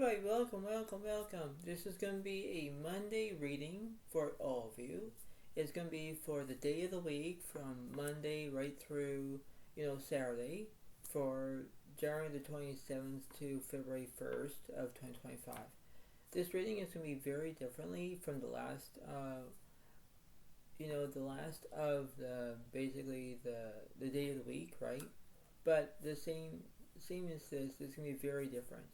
everybody, welcome. This is going to be a Monday reading for all of you. It's going to be for the day of the week from Monday right through, Saturday for January the 27th to February 1st of 2025. This reading is going to be very differently from the last, the last of basically the day of the week, right? But the same as this is going to be very different.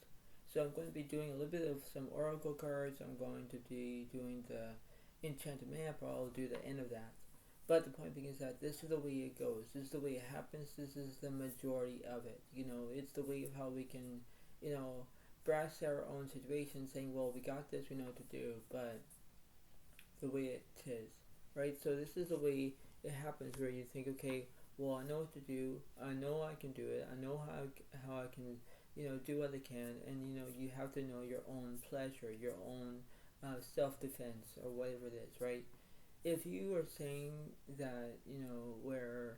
So I'm going to be doing a little bit of some oracle cards. I'm going to be doing the Enchanted map. I'll do the end of that. But the point being is that this is the way it goes. This is the way it happens. This is the majority of it. It's the way of how we can, brass our own situation, saying, well, we got this, we know what to do, but the way it is, right? So this is the way it happens where you think, okay, well, I know what to do. I know I can do it. I know how I can do what I can, and you have to know your own pleasure, your own self-defense, or whatever it is, right? If you are saying that, where,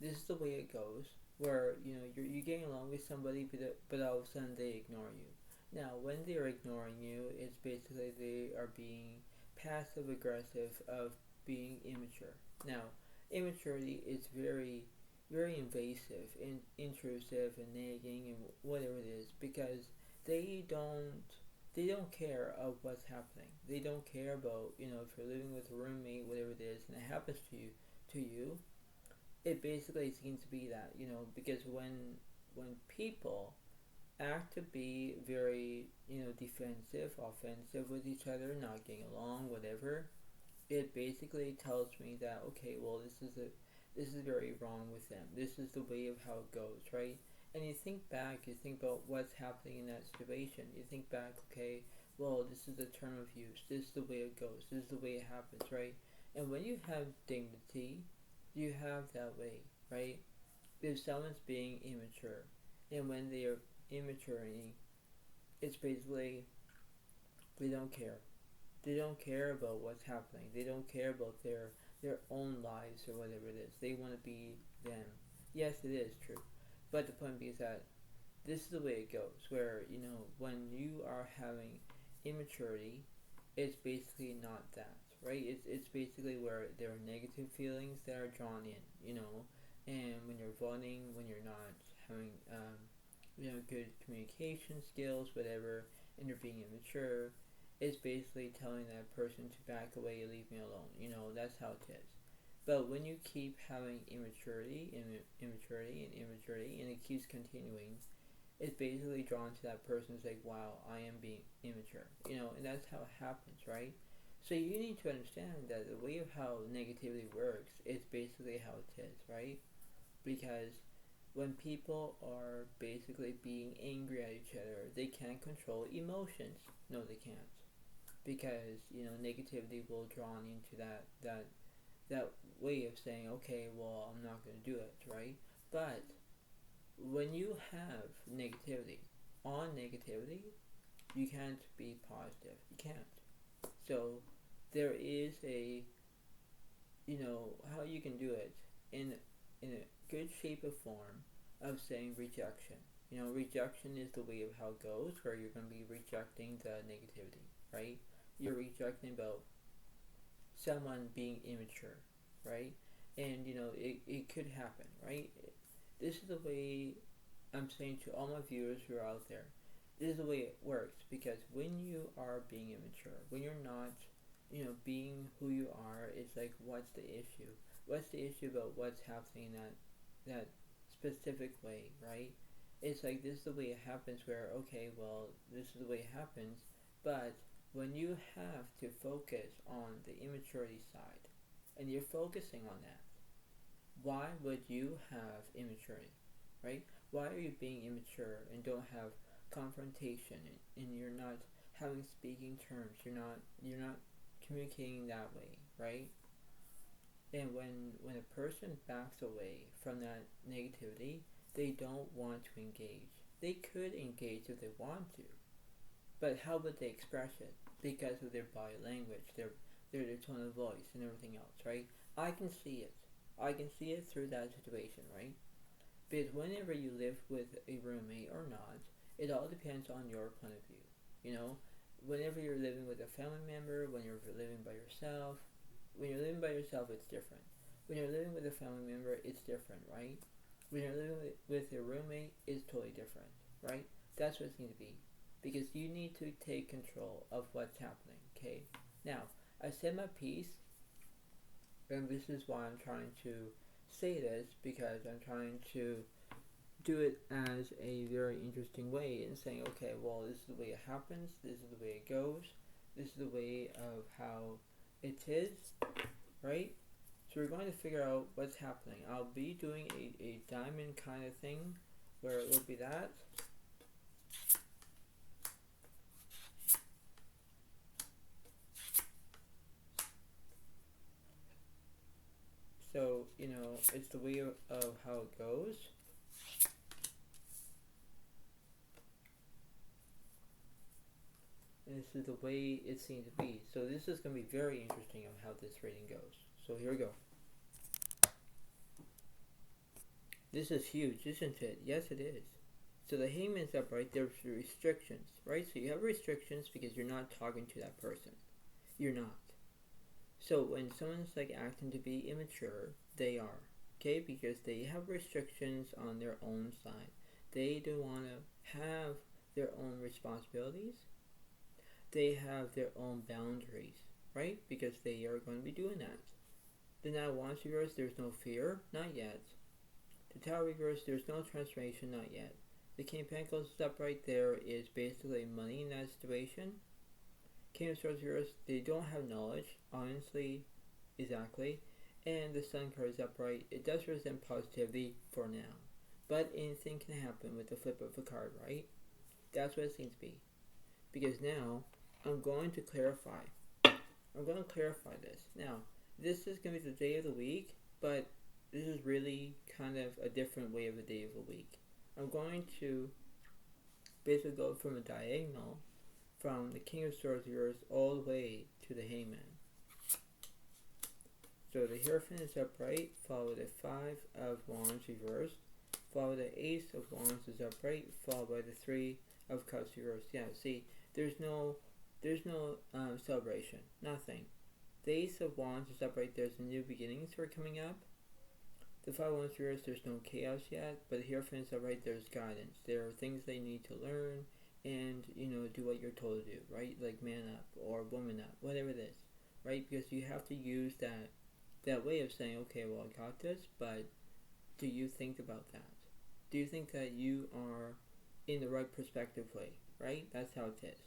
this is the way it goes, where, you're getting along with somebody, but all of a sudden they ignore you. Now, when they're ignoring you, it's basically they are being passive-aggressive of being immature. Now, immaturity is very invasive and intrusive and nagging and whatever it is, because they don't care of what's happening. They don't care about if you're living with a roommate, whatever it is, and it happens to you. It basically seems to be that because when people act to be very defensive, offensive with each other, not getting along, whatever, it basically tells me that, okay, well, this is very wrong with them. This is the way of how it goes, right? And you think about what's happening in that situation. You think back, okay, well, this is the term of use. This is the way it goes. This is the way it happens, right? And when you have dignity, you have that way, right? If someone's being immature, and when they are immaturing, it's basically they don't care. They don't care about what's happening. They don't care about their own lives or whatever it is. They want to be them. Yes, it is true. But the point being is that this is the way it goes, where, when you are having immaturity, it's basically not that, right? It's basically where there are negative feelings that are drawn in, and when you're voting, when you're not having, good communication skills, whatever, and you're being immature, it's basically telling that person to back away and leave me alone. That's how it is. But when you keep having immaturity, and it keeps continuing, it's basically drawn to that person. It's like, wow, I am being immature, and that's how it happens, right? So you need to understand that the way of how negativity works is basically how it is, right? Because when people are basically being angry at each other, they can't control emotions. No, they can't, because negativity will draw into that way of saying, okay, well, I'm not going to do it, right? But when you have negativity on negativity, you can't be positive. You can't. So there is a how you can do it in a good shape of form of saying rejection. Rejection is the way of how it goes, where you're going to be rejecting the negativity, right? You're rejecting about someone being immature, right? And it could happen, right? This is the way I'm saying to all my viewers who are out there. This is the way it works, because when you are being immature, when you're not, being who you are, it's like, what's the issue? What's the issue about what's happening in that specific way, right? It's like, this is the way it happens, where, okay, well, this is the way it happens, but when you have to focus on the immaturity side, and you're focusing on that, why would you have immaturity, right? Why are you being immature and don't have confrontation, and you're not having speaking terms? You're not communicating that way, right? And when a person backs away from that negativity, they don't want to engage. They could engage if they want to, but how would they express it? Because of their body language, their tone of voice, and everything else, right? I can see it. I can see it through that situation, right? Because whenever you live with a roommate or not, It all depends on your point of view. You know, whenever you're living with a family member, when you're living by yourself, when you're living by yourself, it's different. When you're living with a family member, it's different, right? When you're living with your roommate, it's totally different, right? That's what it's going to be. Because you need to take control of what's happening, okay? Now, I said my piece, and this is why I'm trying to say this, because I'm trying to do it as a very interesting way and saying, okay, well, this is the way it happens, this is the way it goes, this is the way of how it is, right? So we're going to figure out what's happening. I'll be doing a diamond kind of thing where it will be that. So, you know, it's the way of how it goes. And this is the way it seems to be. So this is going to be very interesting of how this reading goes. So here we go. This is huge, isn't it? Yes, it is. So the Hangman's upright, there's restrictions, right? So you have restrictions because you're not talking to that person. You're not. So when someone's like acting to be immature, they are. Okay? Because they have restrictions on their own side. They don't want to have their own responsibilities. They have their own boundaries, right? Because they are going to be doing that. The Nine Wands reverse, there's no fear, not yet. The Tower reverse, there's no transformation, not yet. The King of Pentacles upright, there is basically money in that situation. King of Swords reverse, they don't have knowledge, honestly, exactly. And the Sun card is upright. It does represent positivity for now. But anything can happen with the flip of a card, right? That's what it seems to be. Because now, I'm going to clarify. I'm going to clarify this. Now, this is going to be the day of the week, but this is really kind of a different way of the day of the week. I'm going to basically go from a diagonal from the King of Swords reverse all the way to the Hangman. So the Hierophant is upright, followed by the Five of Wands reversed, followed by the Ace of Wands is upright, followed by the Three of Cups reversed. Yeah, see, there's no celebration, nothing. The Ace of Wands is upright, there's new beginnings that are coming up. The Five of Wands reversed, there's no chaos yet, but the Hierophant is upright, there's guidance. There are things they need to learn and, you know, do what you're told to do, right? Like man up or woman up, whatever it is, right? Because you have to use that way of saying, okay, well, I got this, but do you think about that? Do you think that you are in the right perspective way, right? That's how it is.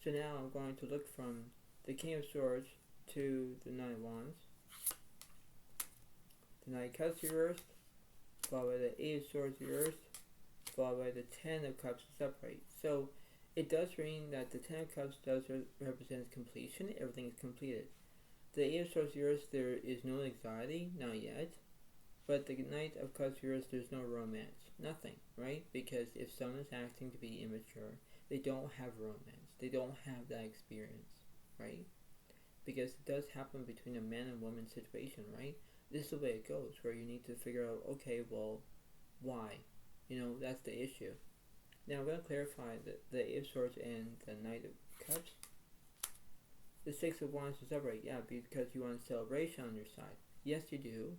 So now I'm going to look from the King of Swords to the Nine of Wands. The Nine of Cups reversed, followed by the Eight of Swords reversed, followed by the Ten of Cups is upright. So it does mean that the Ten of Cups does represent completion. Everything is completed. The Eight of Swords reversed, there is no anxiety, not yet. But the Knight of Cups reversed, there's no romance. Nothing, right? Because if someone's acting to be immature, they don't have romance. They don't have that experience, right? Because it does happen between a man and woman situation, right? This is the way it goes, where you need to figure out, okay, well, why? You know, that's the issue. Now I'm going to clarify the Eight of Swords and the Knight of Cups. The Six of Wands is upright, yeah, because you want a celebration on your side. Yes, you do.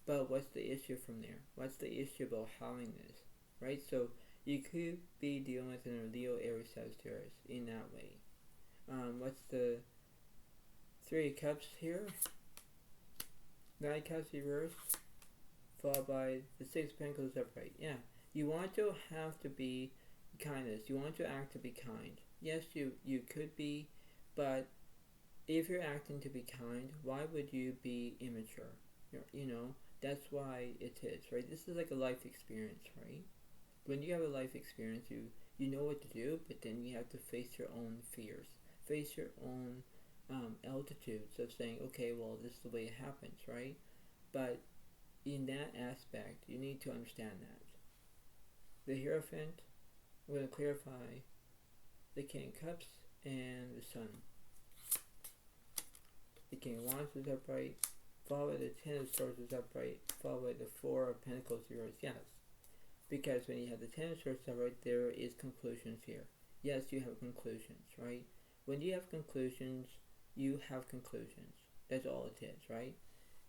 But what's the issue from there? What's the issue about having this, right? So you could be dealing with a Leo, Aries, Sagittarius in that way. What's the Three of Cups here? Nine of Cups reversed, followed by the Six of Pentacles upright. Yeah, you want to have to be kindness. You want to act to be kind. Yes, you could be, but if you're acting to be kind, why would you be immature? You know, that's why it is, right? This is like a life experience, right? When you have a life experience, you know what to do, but then you have to face your own fears, face your own altitudes of saying, okay, well, this is the way it happens, right? But in that aspect, you need to understand that. The Hierophant, I'm going to clarify the King of Cups and the Sun. The King of Wands is upright, followed by the Ten of Swords is upright, followed by the Four of Pentacles reversed. Yes. Because when you have the Ten of Swords right, there is conclusions here. Yes, you have conclusions, right? When you have conclusions, you have conclusions. That's all it is, right?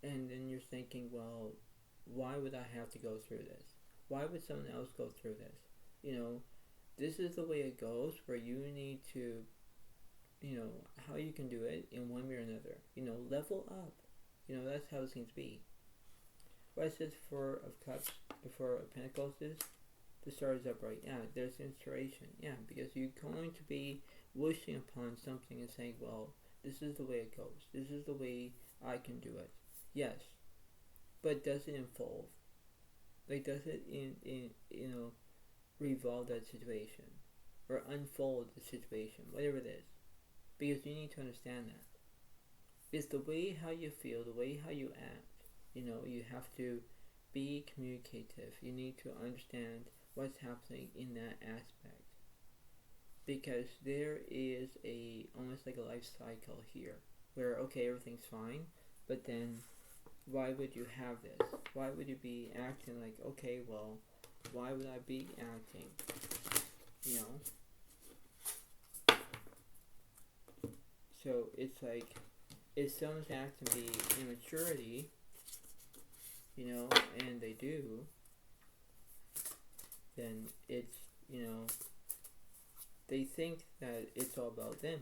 And then you're thinking, well, why would I have to go through this? Why would someone else go through this? This is the way it goes, where you need to, how you can do it in one way or another. Level up. That's how it seems to be. What it says Four of Cups, the Four of Pentacles is, the Star is upright. Yeah, there's inspiration. Yeah, because you're going to be wishing upon something and saying, well, this is the way it goes. This is the way I can do it. Yes, but does it unfold? Like, does it revolve that situation or unfold the situation, whatever it is? Because you need to understand that it's the way how you feel, the way how you act. You have to be communicative. You need to understand what's happening in that aspect, because there is almost like a life cycle here where, okay, everything's fine, but then why would you have this? Why would you be acting like, okay, well, why would I be acting? So it's like, if someone's acting to be immaturity, and they do, then it's, they think that it's all about them,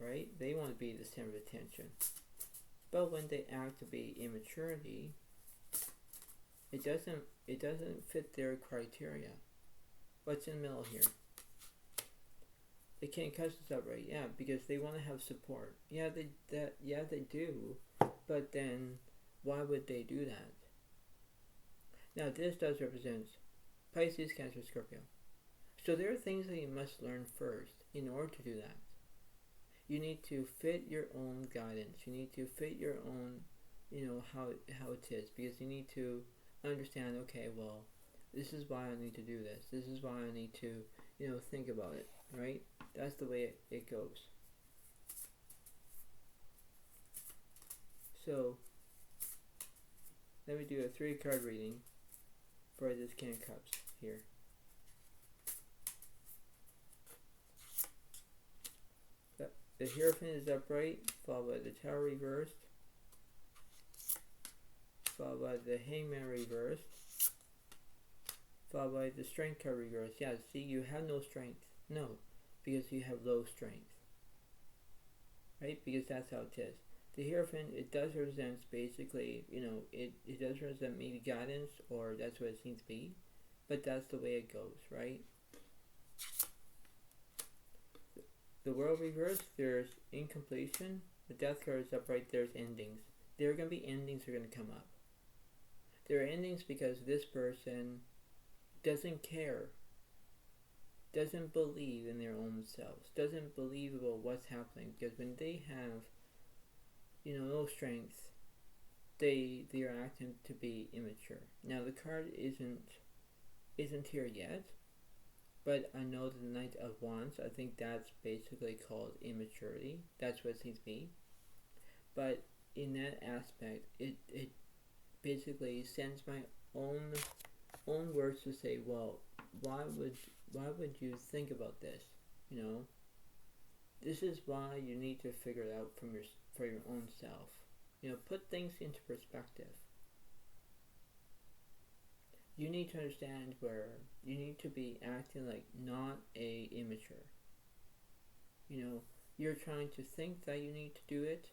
right? They want to be the center of attention. But when they act to be immaturity, it doesn't fit their criteria. What's in the middle here? They can't cuss this up, right? Yeah, because they want to have support. Yeah, they do. But then, why would they do that? Now, this does represent Pisces, Cancer, Scorpio. So there are things that you must learn first in order to do that. You need to fit your own guidance. You need to fit your own, how it is. Because you need to understand, okay, well, this is why I need to do this. This is why I need to, think about it, right? That's the way it goes. So, let me do a 3-card reading for this King of Cups here. The Hierophant is upright, followed by the Tower reversed, followed by the Hangman reversed, followed by the Strength card reversed. Yeah, see, you have no strength. No, because you have low strength. Right? Because that's how it is. The Hierophant, it does represent basically, it does represent maybe guidance, or that's what it seems to be. But that's the way it goes, right? The World reversed, there's incompletion. The Death card is upright, there's endings. There are going to be endings that are going to come up. There are endings because this person doesn't care, doesn't believe in their own selves, doesn't believe about what's happening. Because when they have, no strength, they are acting to be immature. Now the card isn't here yet, but I know that the Knight of Wands, I think that's basically called immaturity. That's what it seems to be. But in that aspect, it basically sends my own words to say, well, why would you think about this? This is why you need to figure it out for your own self. Put things into perspective. You need to understand where you need to be acting like not immature. You're trying to think that you need to do it,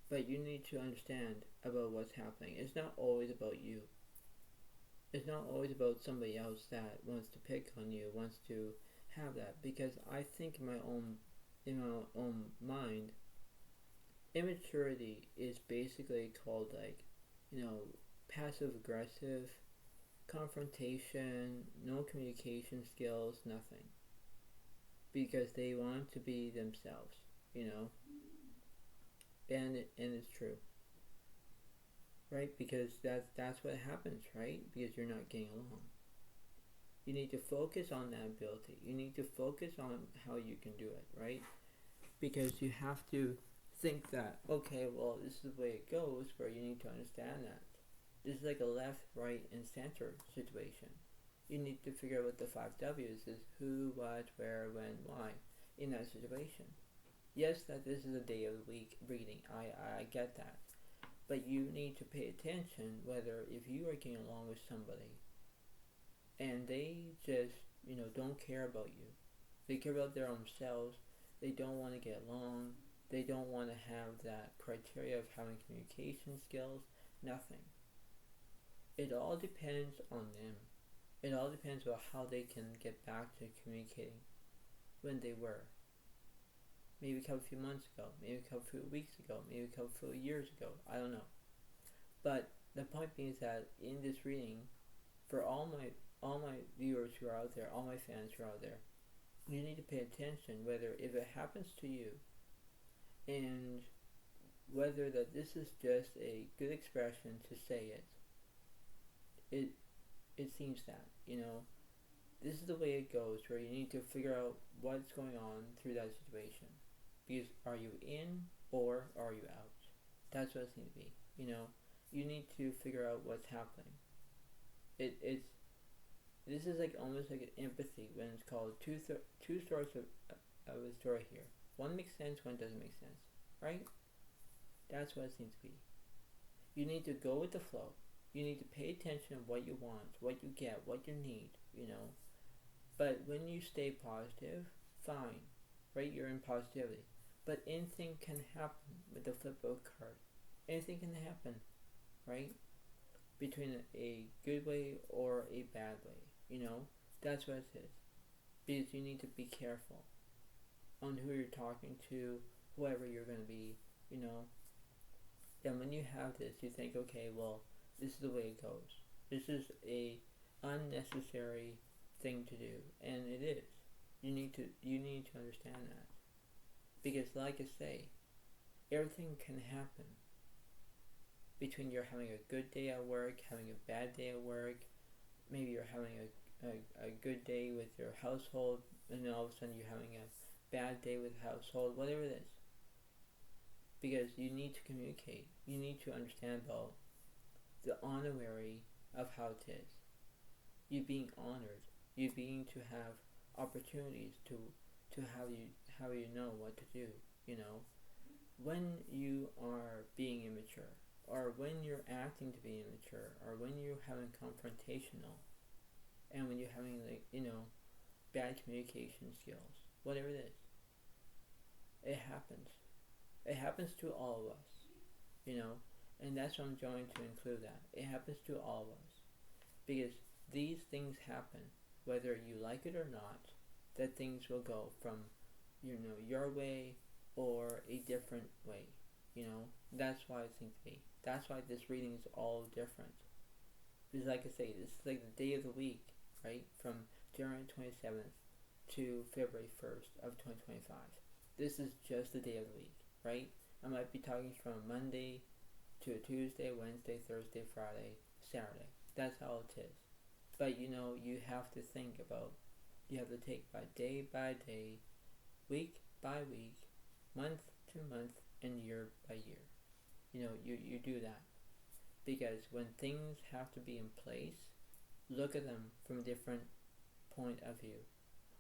but you need to understand about what's happening. It's not always about you. It's not always about somebody else that wants to pick on you, wants to have that. Because I think in my own mind, immaturity is basically called passive aggressive, confrontation, no communication skills, nothing. Because they want to be themselves, and it's true. Right? Because that's what happens, right? Because you're not getting along. You need to focus on that ability. You need to focus on how you can do it, right? Because you have to think that, okay, well, this is the way it goes, where you need to understand that. This is like a left, right, and center situation. You need to figure out what the 5 W's is: who, what, where, when, why, in that situation. Yes, that this is a day of the week reading. I get that. But you need to pay attention whether if you are getting along with somebody and they just, don't care about you. They care about their own selves. They don't want to get along. They don't want to have that criteria of having communication skills. Nothing. It all depends on them. It all depends on how they can get back to communicating when they were. Maybe a couple few months ago, maybe a couple few weeks ago, maybe a couple few years ago. I don't know. But the point being is that in this reading, for all my viewers who are out there, all my fans who are out there, you need to pay attention whether if it happens to you, and whether that this is just a good expression to say it. It seems that, this is the way it goes, where you need to figure out what's going on through that situation. Because are you in or are you out? That's what it seems to be. You need to figure out what's happening. This is like almost like an empathy when it's called two stories of a story here. One makes sense, one doesn't make sense, right? That's what it seems to be. You need to go with the flow. You need to pay attention to what you want, what you get, what you need, But when you stay positive, fine, right? You're in positivity. But anything can happen with the flip of a card. Anything can happen, right? Between a good way or a bad way, That's what it is. Because you need to be careful on who you're talking to, whoever you're going to be, And when you have this, you think, okay, well, this is the way it goes. This is a unnecessary thing to do, and it is. You need to understand that. Because like I say, everything can happen between you're having a good day at work, having a bad day at work, maybe you're having a good day with your household, and then all of a sudden you're having a bad day with the household, whatever it is. Because you need to communicate. You need to understand about the honorary of how it is. You being honored. You being to have opportunities to how you know what to do, When you are being immature, or when you're acting to be immature, or when you're having confrontational, and when you're having bad communication skills, whatever it is, it happens. It happens to all of us, and that's why I'm going to include that. It happens to all of us. Because these things happen, whether you like it or not, that things will go from, your way or a different way, That's why it seems to be. That's why this reading is all different. Because like I say, this is like the day of the week, right? From January 27th to February 1st of 2025. This is just the day of the week, right? I might be talking from Monday to Tuesday, Wednesday, Thursday, Friday, Saturday. That's how it is. But you have to think about, you have to take by day, week by week, month to month, and year by year. You do that. Because when things have to be in place, look at them from a different point of view.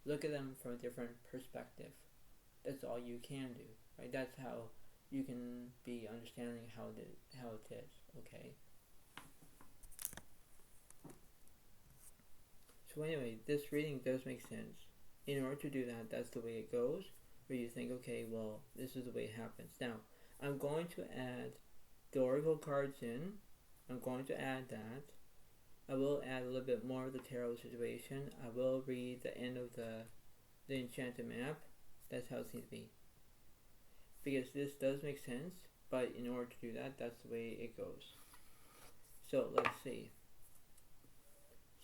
Look at them from a different perspective. That's all you can do, right? That's how you can be understanding how it is, okay? So anyway, this reading does make sense. In order to do that, that's the way it goes, where you think, okay, well, this is the way it happens. Now, I'm going to add the oracle cards in. I'm going to add that. I will add a little bit more of the tarot situation. I will read the end of the Enchanted map. That's how it seems to be. Because this does make sense, but in order to do that, that's the way it goes. So, let's see.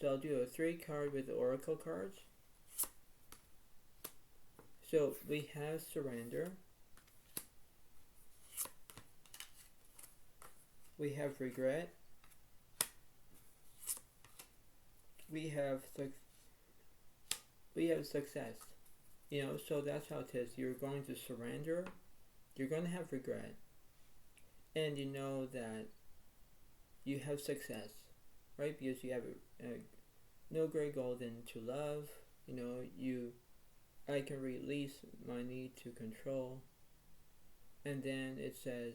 So I'll do a 3 card with the oracle cards. So we have surrender. We have regret. We have success. So that's how it is. You're going to surrender. You're going to have regret. And you know that you have success, right? Because you have no great goal than to love. I can release my need to control. And then it says,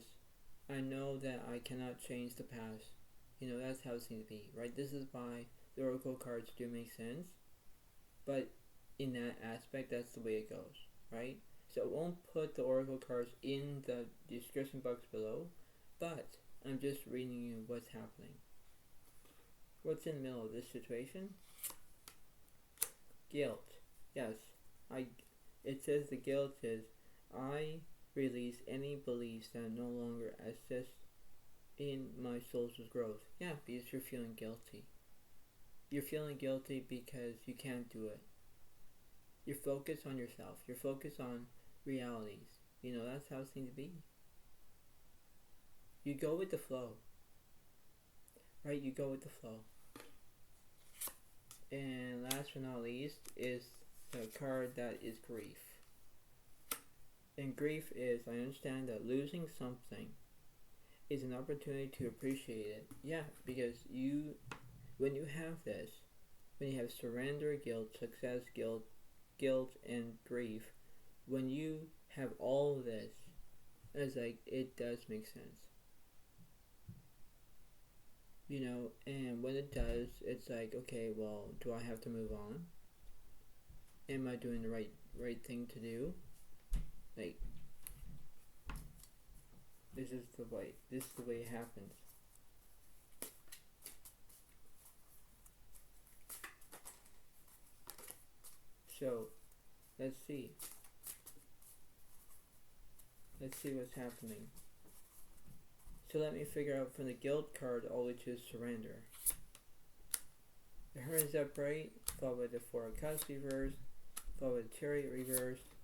I know that I cannot change the past. That's how it seems to be, right? This is why the oracle cards do make sense. But in that aspect, that's the way it goes, right? So I won't put the oracle cards in the description box below, but I'm just reading you what's happening. What's in the middle of this situation? Guilt. Yes, it says the guilt is, I release any beliefs that no longer assist in my soul's growth. Yeah, because you're feeling guilty. You're feeling guilty because you can't do it. You're focused on yourself. You're focused on realities. That's how it seems to be. You go with the flow. Right? You go with the flow. And last but not least is the card that is grief. And grief is, I understand that losing something is an opportunity to appreciate it. Yeah, because when you have this, when you have surrender, guilt, success, guilt, and grief, when you have all of this, it's like, it does make sense. And when it does, it's like, okay, well, do I have to move on? Am I doing the right thing to do? Like, this is the way it happens. So, let's see what's happening. So let me figure out from the guilt card all the way to surrender. The Hermit's upright, followed by the Four of Cups reversed, followed by the Chariot reversed,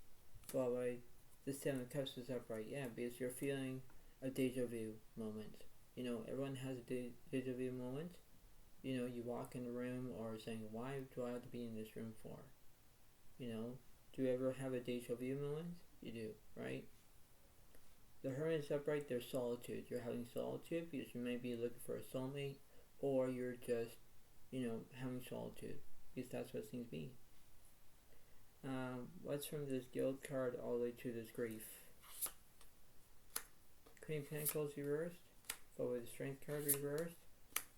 followed by the Seven of Cups is upright. Yeah, because you're feeling a deja vu moment. Everyone has a deja vu moment. You walk in the room or saying, why do I have to be in this room for? Do you ever have a deja vu moment? You do, right? The Hermit is upright, there's solitude. You're having solitude because you may be looking for a soulmate, or you're just, having solitude, because that's what it seems to be. What's from this guilt card all the way to this grief? Queen of Pentacles reversed, followed by the Strength card reversed,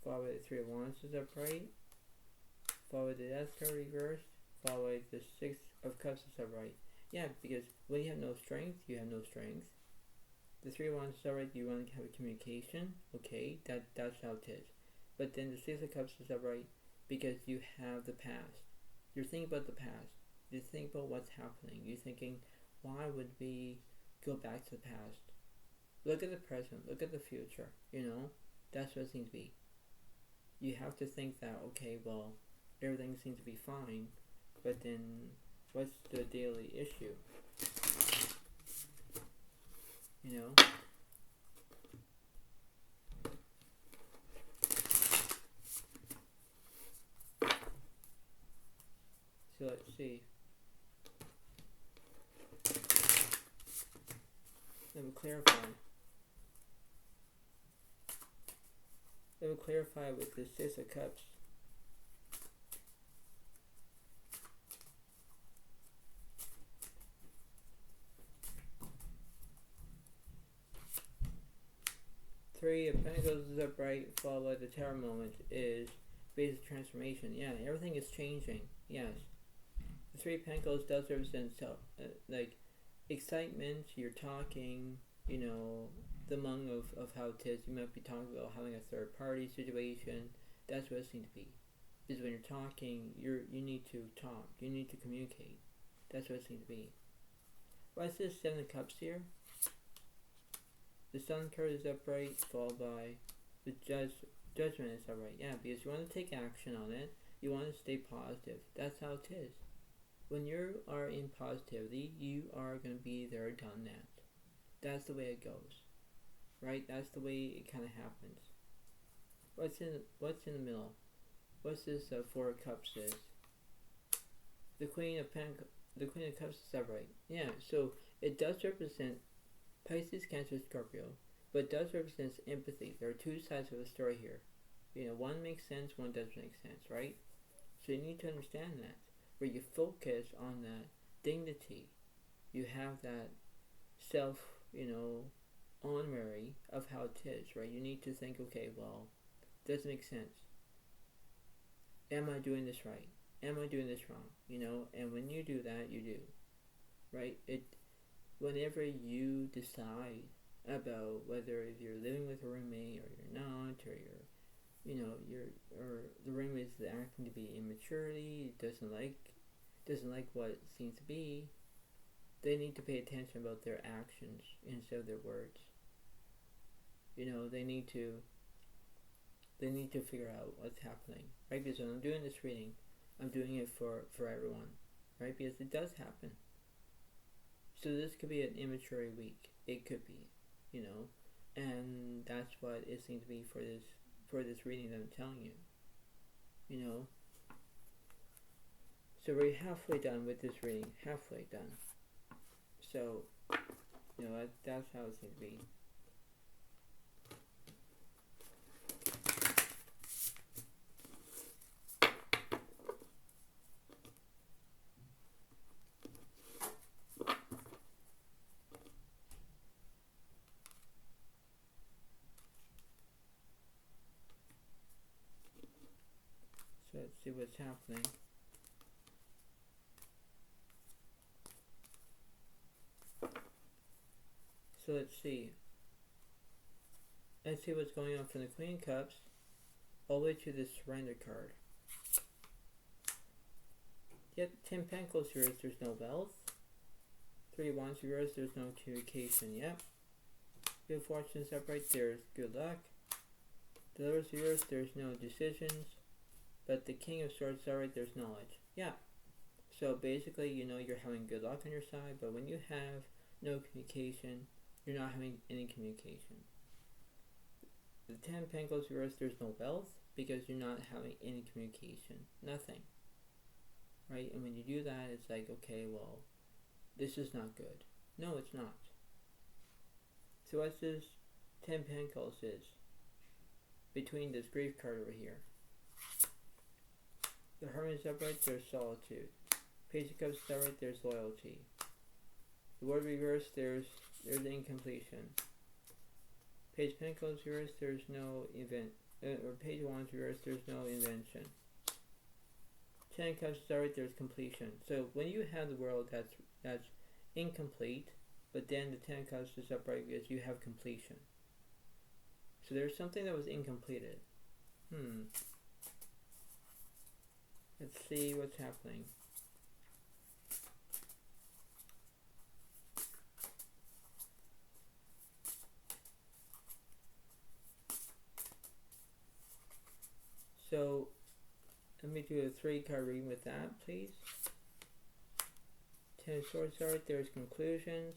followed by the Three of Wands is upright, followed by the Death card reversed, followed by the Six of Cups is upright. Yeah, because when you have no strength, you have no strength. The Three of Wands is upright, you want to have a communication, okay, that's how it is. But then the Six of Cups is upright because you have the past. You're thinking about the past. You're thinking about what's happening. You're thinking, why would we go back to the past? Look at the present, look at the future, that's what it seems to be. You have to think that, okay, well, everything seems to be fine, but then what's the daily issue? So let's see. Let me clarify with the Six of Cups. Three of Pentacles is upright, followed by the Tower moment is basic transformation. Yeah, everything is changing. Yes. The Three of Pentacles does represent like excitement. You're talking, the among of how it is. You might be talking about having a third party situation. That's what it seems to be. Is when you're talking, you need to talk. You need to communicate. That's what it seems to be. What's this Seven of Cups here? The Sun card is upright, followed by the Judgment is upright. Yeah, because you want to take action on it. You want to stay positive. That's how it is. When you are in positivity, you are going to be there, done that. That's the way it goes. Right? That's the way it kind of happens. What's in the middle? What's this Four of Cups is? The Queen of Cups is upright. Yeah, so it does represent Pisces, Cancer, Scorpio. What does represents empathy. There are two sides of the story here. One makes sense, one doesn't make sense, right? So you need to understand that. Where you focus on that dignity, you have that self, honorary of how it is, right? You need to think, okay, well, does it make sense? Am I doing this right? Am I doing this wrong? And when you do that, you do, right? Whenever you decide about whether if you're living with a roommate or you're not, or or the roommate is acting to be immaturity, doesn't like what it seems to be, they need to pay attention about their actions instead of their words. They need to figure out what's happening, right? Because when I'm doing this reading, I'm doing it for everyone, right? Because it does happen. So this could be an immature week. It could be, and that's what it seems to be for this reading that I'm telling you. So we're halfway done with this reading. Halfway done. So, that's how it seems to be. So let's see what's happening. So let's see what's going on from the Queen of Cups all the way to the Surrender card. Yet 10 Pentacles here is there's no wealth. 3 of Wands reversed, there's no communication. Yep. Good fortune's upright, there's good luck. The Lovers reversed, there's no decisions. But the King of Swords upright, there's knowledge. Yeah. So basically, you're having good luck on your side, but when you have no communication, you're not having any communication. The 10 Pentacles reversed, there's no wealth because you're not having any communication. Nothing. Right? And when you do that, it's like, okay, well, this is not good. No, it's not. So what's this 10 Pentacles is? Between this grief card over here. The Hermit is upright, there's solitude. Page of Cups is upright, there's loyalty. The World reversed, there's incompletion. Page of Pentacles reversed, there's no event. Or Page of Wands reversed, there's no invention. 10 of Cups is upright, there's completion. So when you have the World that's incomplete, but then the 10 of Cups is upright because you have completion. So there's something that was incompleted. Let's see what's happening. So, let me do a 3-card reading with that, please. 10 of Swords are right, there's conclusions.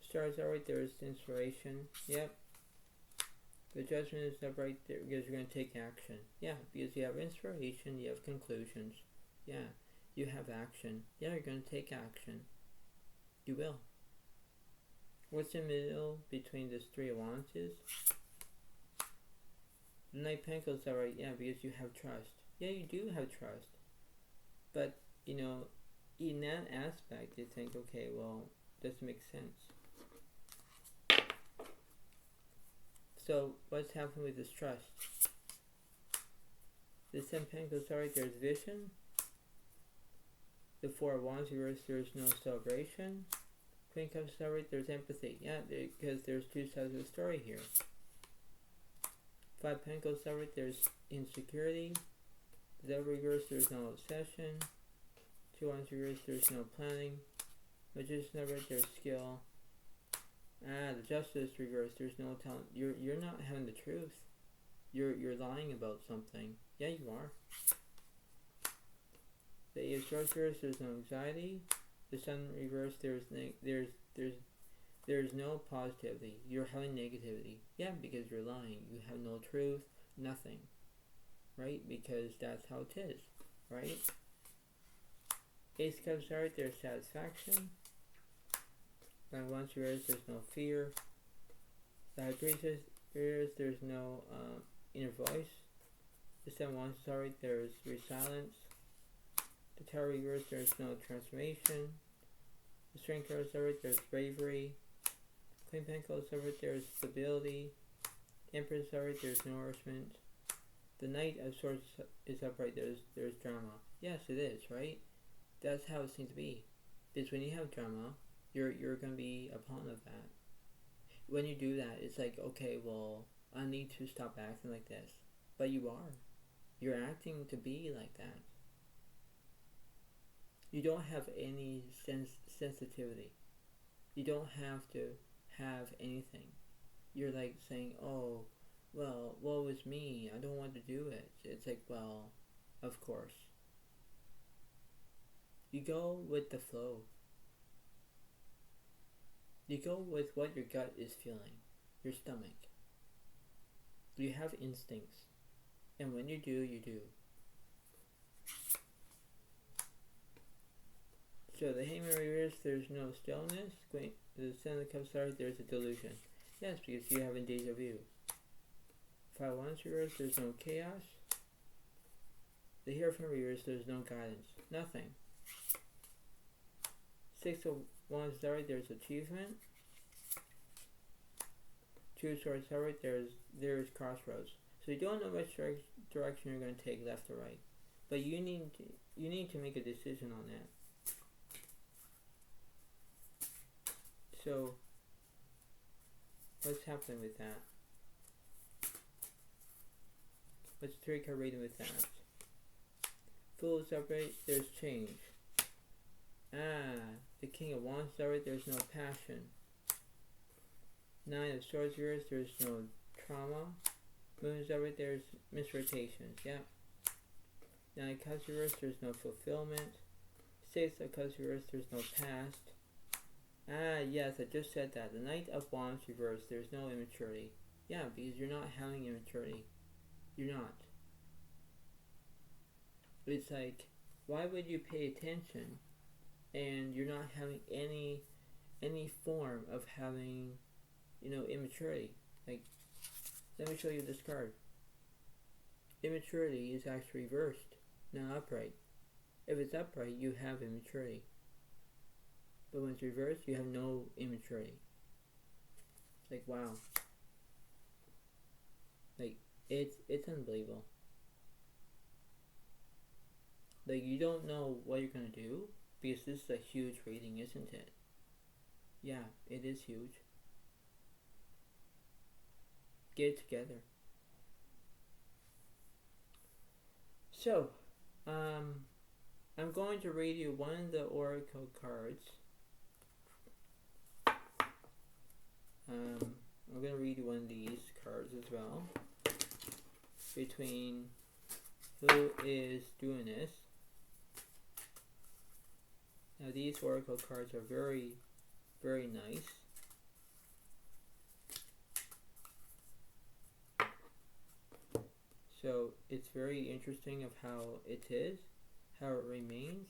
Stars are right, there's inspiration. Yep. The Judgment is upright there because you're going to take action. Yeah, because you have inspiration, you have conclusions. Yeah, you have action. Yeah, you're going to take action. You will. What's in the middle between this 3 of Wands is? The Knight of Pentacles are right, yeah, because you have trust. Yeah, you do have trust. But, in that aspect, you think, okay, well, doesn't make sense. So, what's happening with this trust? The 10 Pentacles are right, there's vision. The 4 of Wands reversed, there's no celebration. Queen of Cups are right, there's empathy. Yeah, because there's two sides of the story here. 5 Pentacles are right, there's insecurity. The Devil reversed, there's no obsession. 2 Wands reversed, there's no planning. Magician upright, there's skill. The Justice reversed, there's no talent. You're not having the truth. You're lying about something. Yeah, you are. The Eight of Swords reversed, there's no anxiety. The Sun reversed, there's no positivity. You're having negativity. Yeah, because you're lying. You have no truth, nothing. Right? Because that's how it is. Right? Ace of Cups are right, there's satisfaction. And once you realize there's no fear. Sagittarius, there's no inner voice. The Seven Wands, sorry, there's resilience. The Taurus, there's no transformation. The Strength card, sorry, there's bravery. Queen Pentacles, sorry, there's stability. Empress, sorry, there's nourishment. The Knight of Swords is upright, there's drama. Yes, it is, right? That's how it seems to be. Because when you have drama, you're going to be a pawn of that. When you do that, it's like, okay, well, I need to stop acting like this. But you are. You're acting to be like that. You don't have any sensitivity. You don't have to have anything. You're like saying, oh, well, woe is me. I don't want to do it. It's like, well, of course. You go with the flow. You go with what your gut is feeling, your stomach. You have instincts. And when you do, you do. So the Hangman reverse, there's no stillness. The Seven of Cups, sorry, there's a delusion. Yes, because you have a deja vu. Five of Wands reverse, there's no chaos. The Hierophant reverse, there's no guidance. Nothing. Six of Wands, sorry, there's achievement. Two of Swords, sorry, there's crossroads. So you don't know which direction you're going to take, left or right. But you need to make a decision on that. So, what's happening with that? What's the 3-card reading with that? Fool is upright, there's change. The King of Wands, sorry, there's no passion. 9 of Swords reverse, there's no trauma. Moon is upright, there's misrotations, yeah. 9 of Cups reverse, there's no fulfillment. 6 of Cups reverse, there's no past. Yes, I just said that. The Knight of Wands reverse, there's no immaturity. Yeah, because you're not having immaturity. You're not. It's like, why would you pay attention and you're not having any form of having, immaturity? Like, let me show you this card. Immaturity is actually reversed, not upright. If it's upright, you have immaturity. But when it's reversed, you have no immaturity. It's like, wow. Like, it's unbelievable. Like, you don't know what you're going to do, because this is a huge reading, isn't it? Yeah, it is huge. Get it together. So, I'm going to read you one of the oracle cards. I'm going to read you one of these cards as well. Between who is doing this. Now these oracle cards are very, very nice. So it's very interesting of how it is, how it remains.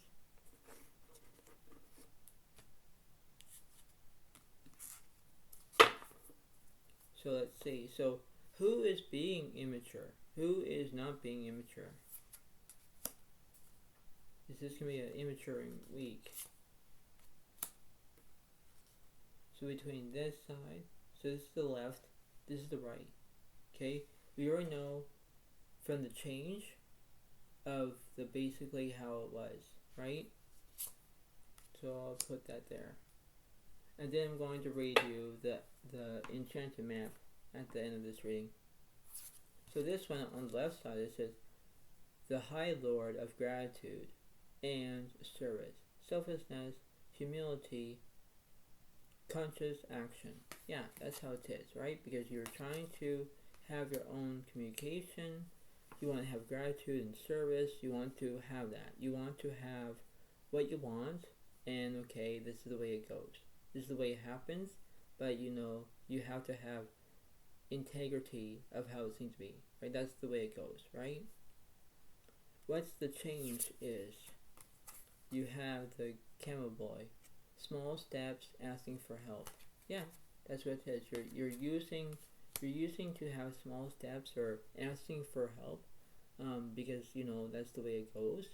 So let's see. So who is being immature? Who is not being immature? Is this going to be an immature week? So between this side, so this is the left, this is the right. Okay? We already know from the change of the basically how it was, right? So I'll put that there. And then I'm going to read you the Enchanted map at the end of this reading. So this one on the left side, it says, the High Lord of Gratitude and Service, Selflessness, Humility, Conscious Action. Yeah, that's how it is, right? Because you're trying to have your own communication. You want to have gratitude and service. You want to have that. You want to have what you want, and okay, this is the way it goes. This is the way it happens, but you have to have integrity of how it seems to be, right? That's the way it goes, right? What's the change is, you have the camel boy, small steps asking for help. Yeah, That's what it is. You're using to have small steps or asking for help, because that's the way it goes.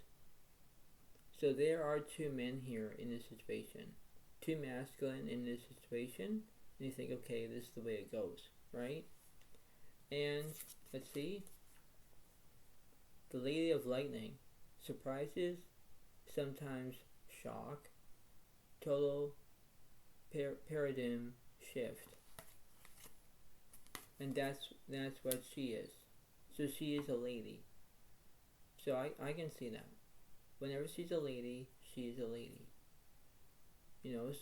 So there are two men here in this situation, two masculine in this situation, and you think, okay, this is the way it goes, right? And let's see, the Lady of Lightning, surprises, sometimes shock, total paradigm shift, and that's what she is. So she is a lady. So I can see that. Whenever she's a lady, she is a lady.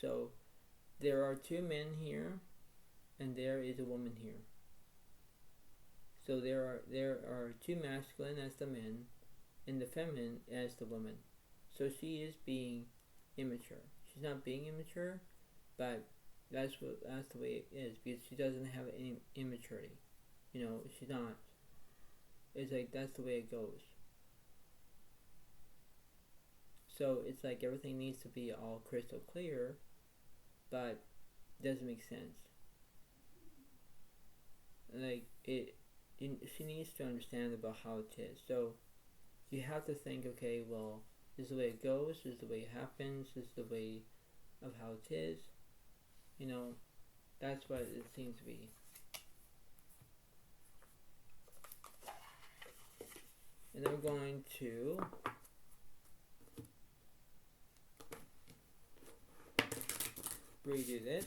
So there are two men here, and there is a woman here. So there are two masculine as the men, and the feminine as the woman. So she is being immature. She's not being immature, but that's the way it is, because she doesn't have any immaturity. She's not. It's like that's the way it goes. So it's like everything needs to be all crystal clear, but it doesn't make sense. Like she needs to understand about how it is. So you have to think, okay, well, this is the way it goes, this is the way it happens, this is the way of how it is. That's what it seems to be. And I'm going to redo this.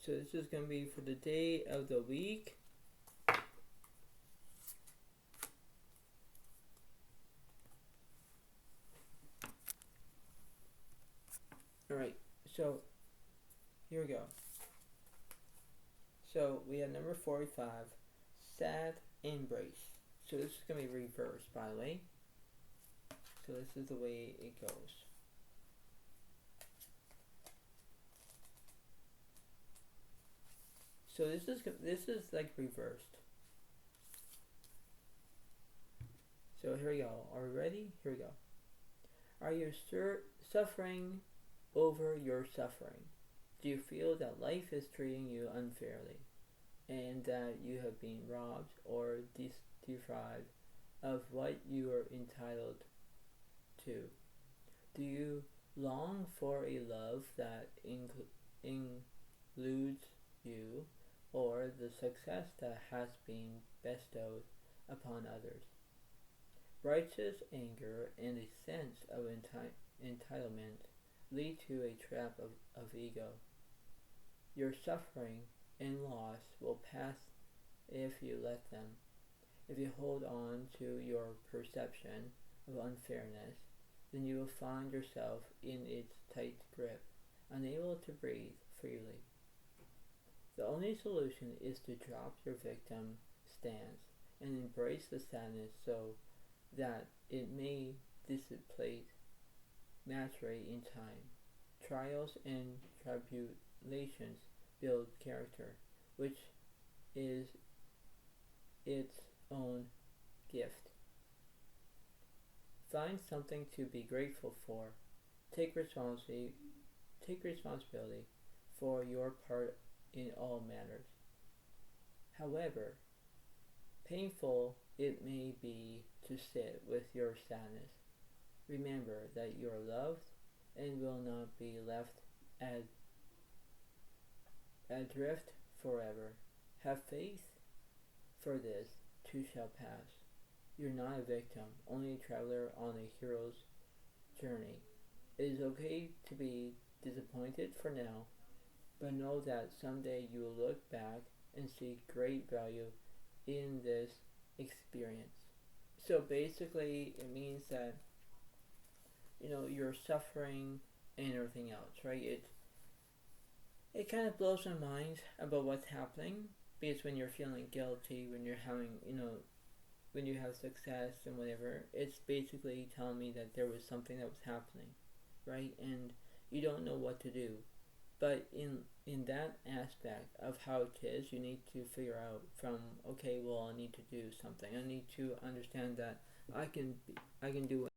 So this is going to be for the day of the week. Alright, so here we go. So we have number 45, sad embrace. So this is going to be reversed, by the way. So this is the way it goes. So this is like reversed. So here we go. Are we ready? Here we go. Are you suffering over your suffering? Do you feel that life is treating you unfairly, and that you have been robbed or deprived of what you are entitled to? Do you long for a love that includes you, or the success that has been bestowed upon others? Righteous anger and a sense of entitlement lead to a trap of ego. Your suffering and loss will pass if you let them. If you hold on to your perception of unfairness, then you will find yourself in its tight grip, unable to breathe freely. The only solution is to drop your victim stance and embrace the sadness so that it may dissipate, maturate in time. Trials and tribulations build character, which is its own gift. Find something to be grateful for. Take responsibility for your part in all matters. However painful it may be to sit with your sadness, remember that you are loved and will not be left adrift forever. Have faith, for this too shall pass. You're not a victim, only a traveler on a hero's journey. It is okay to be disappointed for now, but know that someday you will look back and see great value in this experience. So basically it means that you're suffering and everything else, right? It kind of blows my mind about what's happening, because when you're feeling guilty, when you're having when you have success and whatever, it's basically telling me that there was something that was happening, right? And you don't know what to do. But in that aspect of how it is, you need to figure out from, okay, well, I need to do something. I need to understand that I can do